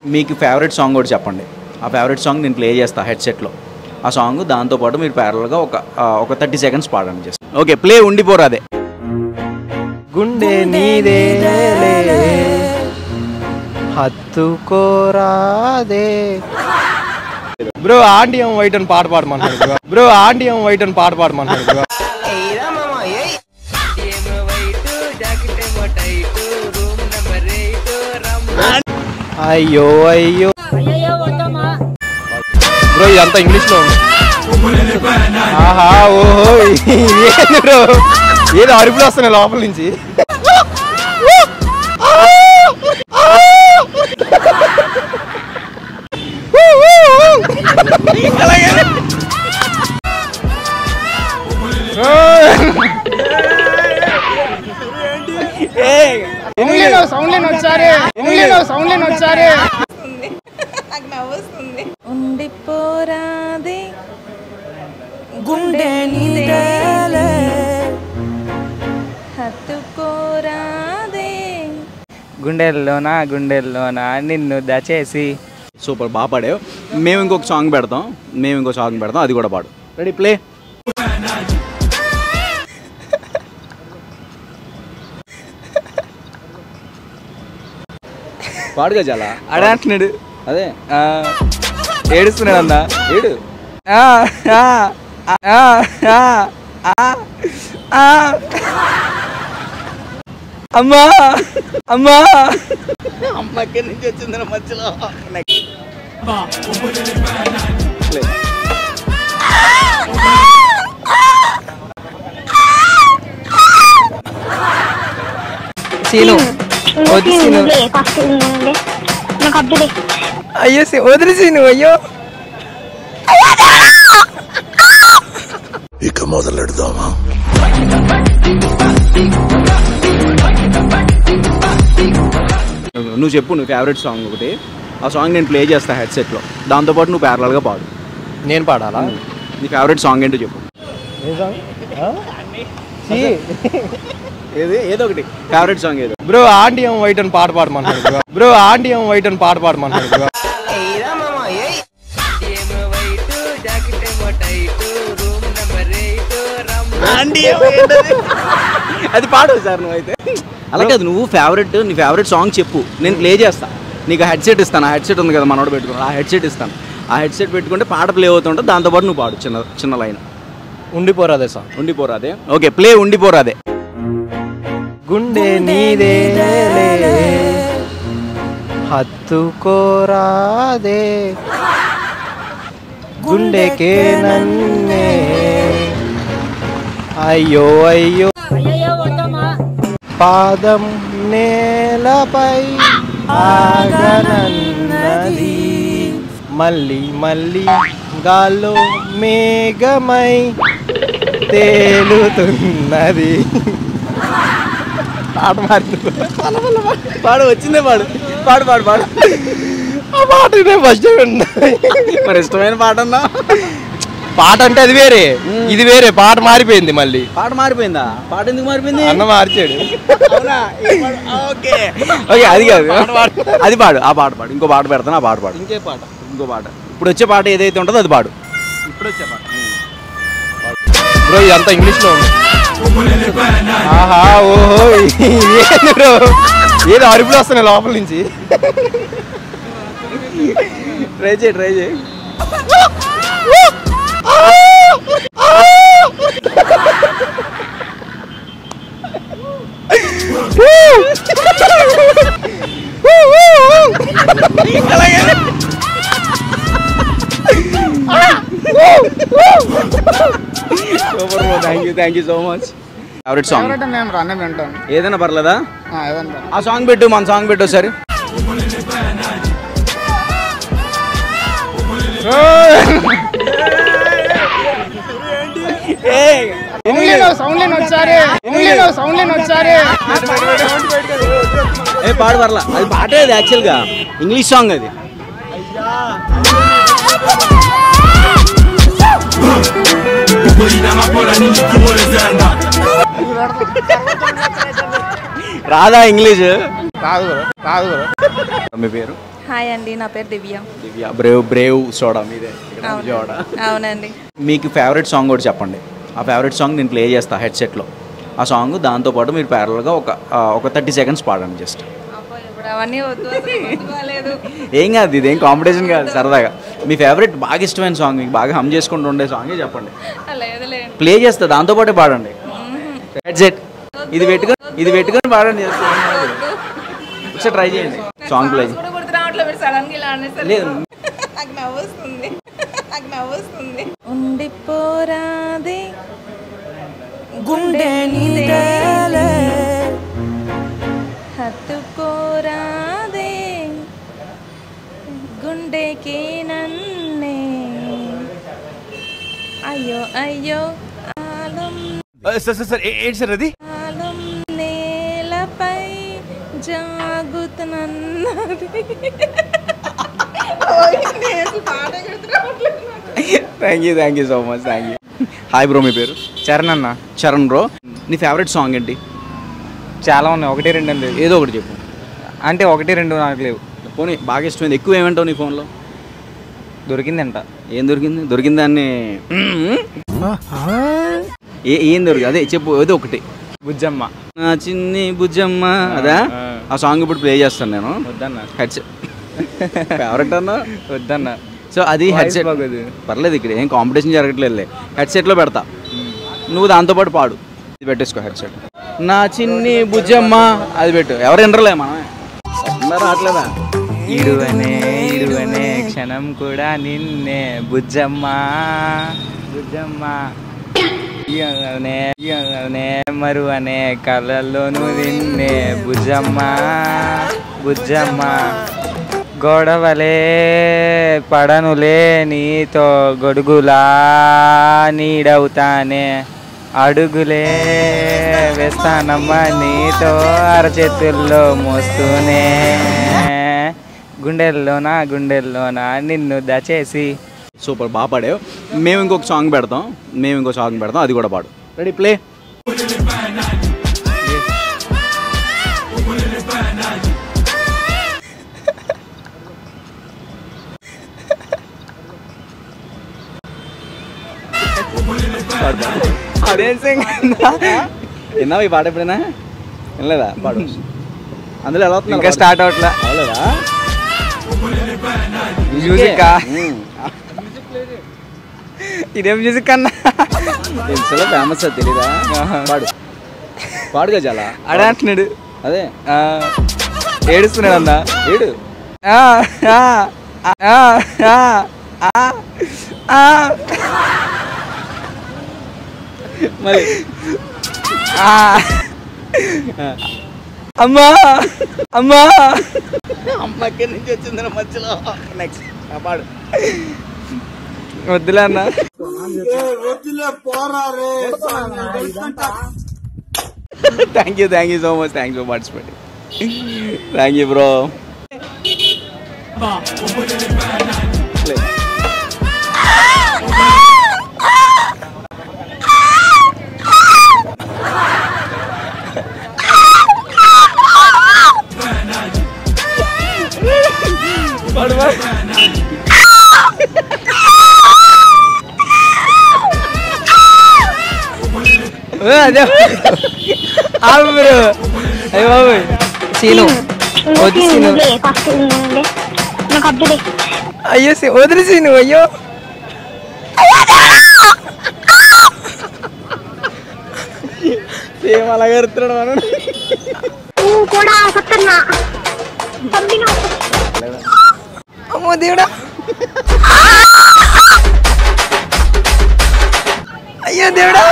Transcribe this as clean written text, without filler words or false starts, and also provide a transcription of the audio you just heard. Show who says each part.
Speaker 1: మీకు favourite song కూడా చెప్పండి. ఆ ఫేవరెట్ సాంగ్ నేను ప్లే చేస్తాను హెడ్సెట్లో. ఆ సాంగ్ దాంతోపాటు మీరు ప్యారల్గా ఒక 30 seconds పాడండి జస్ట్. ఓకే, ప్లే ఉండిపోరాదే.
Speaker 2: గుండె నీదేలే హత్తుకోరాదే. బ్రో ఆంటీ వైట్ అని పాట పాడమన్నాడు. బ్రో ఆంటీ వైట్ అని పాట పాడమన్నాడు. అయ్యో అయ్యో బ్రో ఇదంతా ఇంగ్లీష్లో ఉంది. ఆహా ఓహో ఏంది బ్రో, ఏదో అరుపులు వస్తున్నాయి లోపల నుంచి.
Speaker 3: ఉండిపోరాదే గుండె నీదేలే హత్తుకోరాదే.
Speaker 4: గుండెల్లోనా నిన్ను దచేసి.
Speaker 1: సూపర్, బాగా పాడావు. మేము ఇంకో సాంగ్ పెడతాం, అది కూడా పాడు. Ready, play. పాడుగా చాలా
Speaker 4: అడే అంటున్నాడు.
Speaker 1: అదే
Speaker 4: ఏడుస్తున్నాడు అన్నా.
Speaker 1: ఏడు.
Speaker 4: అమ్మా అమ్మా
Speaker 1: అమ్మకి నుంచి వచ్చింది మధ్యలో.
Speaker 4: సీను అయ్యో వదిలి సీను. అయ్యో
Speaker 5: ఇక మొదలెడదామా?
Speaker 1: నువ్వు చెప్పు, నువ్వు ఫేవరెట్ సాంగ్ ఒకటి. ఆ సాంగ్ నేను ప్లే చేస్తా హెడ్సెట్లో, దాంతోపాటు నువ్వు ప్యారలల్గా పాడు.
Speaker 2: నేను పాడాలా?
Speaker 1: నీ ఫేవరెట్ సాంగ్ ఏంటో చెప్పు. ఏదో ఒకటి ఫేవరెట్ సాంగ్ ఏదో.
Speaker 2: బ్రో ఆంటీ వైట్ అని పాట పాడమన్నాడు. బ్రో ఆంటీ వైట్ అని పాట పాడమన్నాడు.
Speaker 1: అది పాడు సార్ నువ్వైతే. అలాగే అది నీ ఫేవరెట్ సాంగ్ చెప్పు, నేను ప్లే చేస్తా. నీకు హెడ్సెట్ ఇస్తాను. ఆ హెడ్సెట్ ఉంది కదా మనోడు పెట్టుకుని, ఆ హెడ్సెట్ ఇస్తాను. ఆ హెడ్సెట్ పెట్టుకుంటే పాట ప్లే అవుతుంటే దాంతోపాటు నువ్వు పాడు చిన్న లైన్.
Speaker 2: ఉండిపోరాదే సార్.
Speaker 1: ఉండిపోరాదే. ఓకే, ప్లే ఉండిపోరాదే.
Speaker 2: గుండె నీదేలే హత్తుకోరాదే. గుండెకే నన్నే అయ్యో అయ్యో. పాదం నేలపై ఆగనన్నది, మళ్ళీ మళ్ళీ గాల్లో మేఘమై తేలుతున్నది. పాట
Speaker 1: పాడు, వచ్చిందే పాడు. పాడు.
Speaker 2: ఆ పాట ఫస్ట్
Speaker 1: మరి ఇష్టమైన పాట అన్నా.
Speaker 2: పాట అంటే అది వేరే, ఇది వేరే. పాట మారిపోయింది. మళ్ళీ
Speaker 1: పాట మారిపోయిందా? పాట ఎందుకు మారిపోయింది?
Speaker 2: అన్న మార్చాడు.
Speaker 1: ఓకే అది కాదు, అది పాడు. ఆ పాట పాడు. ఇంకో పాట పెడతాను, ఆ పాట పాడు.
Speaker 2: ఇంకో పాట
Speaker 1: ఇప్పుడు వచ్చే పాట ఏదైతే ఉంటుందో అది పాడు.
Speaker 2: ఇప్పుడు వచ్చే పాట బ్రో ఇదంతా ఇంగ్లీష్లో ఉంది. ఆహా ఓహో ఏంది బ్రో, ఏదో అరుపులు వస్తున్నాయి లోపల నుంచి.
Speaker 1: ట్రై చేయి. Thank you so much. Favourite song ఏదైనా పర్లేదా? ఆ సాంగ్ పెట్టు, మన సాంగ్ పెట్టు సరే. పాడు పర్లా, అది పాటే. అది యాక్చువల్గా ఇంగ్లీష్ సాంగ్ అది. రాదా ఇంగ్లీష్?
Speaker 2: కాదు.
Speaker 1: మీ పేరు?
Speaker 3: హాయ్ అండి, నా పేరు దివ్య.
Speaker 1: దివ్య. బ్రేవ్ సోడా మీదే ఇక్కడ విజయవాడ.
Speaker 3: అవునండి.
Speaker 1: మీకు ఫేవరెట్ సాంగ్ కూడా చెప్పండి. ఆ ఫేవరెట్ సాంగ్ నేను ప్లే చేస్తా హెడ్సెట్లో. ఆ సాంగ్ దాంతోపాటు మీరు ప్యారల్గా ఒక 30 seconds పాడండి జస్ట్.
Speaker 3: ఇప్పుడు అవన్నీ వద్దు, లేదు.
Speaker 1: ఏం కాదు, ఇదేం కాంపిటీషన్ కాదు, సరదాగా మీ ఫేవరెట్ బాగా ఇష్టమైన సాంగ్, మీకు బాగా హమ్ చేసుకుంటూ ఉండే సాంగే చెప్పండి.
Speaker 3: లేదు.
Speaker 1: ప్లే చేస్తా, దాంతోపాటే పాడండి. హెడ్సెట్ ఇది పెట్టుకొని పాడండి. ఒకసారి ట్రై చేయండి సాంగ్ ప్లే. లేదు
Speaker 3: నాకు నవ్వొస్తుంది. ఉండిపోరాదే గుండె నీదేలే, హత్తుకోరాదే గుండెకి నన్నే, అయ్యో ఆలం
Speaker 2: సార్ ఏంటి సార్ అది?
Speaker 3: ఆలం నేలపై జాగుతున్నది.
Speaker 1: Thank you so much, thank you. Hi bro, మీ పేరు?
Speaker 4: చరణ్ అన్న.
Speaker 1: చరణ్ బ్రో, నీ ఫేవరెట్ సాంగ్ ఏంటి?
Speaker 4: చాలా ఉన్నాయి, 1 2 అని లేదు.
Speaker 1: ఏదో ఒకటి చెప్పు.
Speaker 4: అంటే 1 2 నాకు లేవు.
Speaker 1: పోనీ బాగా ఇష్టమైంది, ఎక్కువ ఏమంటావు నీ ఫోన్లో?
Speaker 4: దొరికిందంట.
Speaker 1: ఏం దొరికింది? దొరికిందాన్ని ఏం దొరికింది? అదే చెప్పు, ఏదో ఒకటి.
Speaker 4: బుజ్జమ్మ.
Speaker 1: నా చిన్ని బుజ్జమ్మ, అదా? ఆ సాంగ్ ఇప్పుడు ప్లే చేస్తాను నేను.
Speaker 4: వద్దన్న.
Speaker 1: హెడ్సెట్ ఫేవరెట్ అన్నా?
Speaker 4: వద్దన్న.
Speaker 1: సో అది హెడ్సెట్. పర్లేదు, ఇక్కడ ఏం కాంపిటీషన్ జరగట్లేదు. హెడ్సెట్లో పెడతా, నువ్వు దాంతోపాటు పాడు. ఇది పెట్టేసుకో హెడ్సెట్. నా చిన్ని బుజ్జమ్మ అది పెట్టు. ఎవరు వినరలే, మనమే రావట్లేదా?
Speaker 4: ఇడువనే క్షణం కూడా నిన్నే బుజ్జమ్మ మరువనే కళ్ళల్లోనూ నిన్నే బుజ్జమ్మ గొడవలే పడనులే నీతో, గొడుగులా నీడవుతానే, అడుగులే వేస్తానమ్మా నీతో, అరచేతుల్లో మోస్తూనే, గుండెల్లోనా నిన్ను దచేసి.
Speaker 1: సూపర్, బాగా పాడావు. మేము ఇంకో సాంగ్ పెడతాం, అది కూడా పాడు. Ready, play. విన్నావా ఈ పాట ఎప్పుడైనా? వినలేదా? పాడు. అందులో ఎలా అవుతుంది?
Speaker 4: ఇంకా స్టార్ట్ అవట్లా.
Speaker 1: అవలేదా?
Speaker 4: మ్యూజిక్ ఇదేం మ్యూజిక్ అన్నా?
Speaker 1: తెలుసులో ఫేమస్, అది తెలీదా? పాడుగా చాలా
Speaker 4: అడే అంటున్నాడు.
Speaker 1: అదే
Speaker 4: ఏడుస్తున్నాడు అన్నా.
Speaker 1: ఏడు. మరి
Speaker 4: అమ్మా
Speaker 1: అమ్మకి నుంచి వచ్చింది మధ్యలో. నెక్స్ట్ పాడు.
Speaker 4: వద్దులే అన్న.
Speaker 1: Thank you so much, thanks for participating. Thank you bro.
Speaker 4: అదే అయ్య బాబు సీను వద్దు సీను. అయ్యో వదిలి సీను. అయ్యో
Speaker 1: సేమ్ అలాగే ఎడుతున్నాడు మనం.
Speaker 4: అమ్మో దేవుడా. అయ్యో దేవుడా.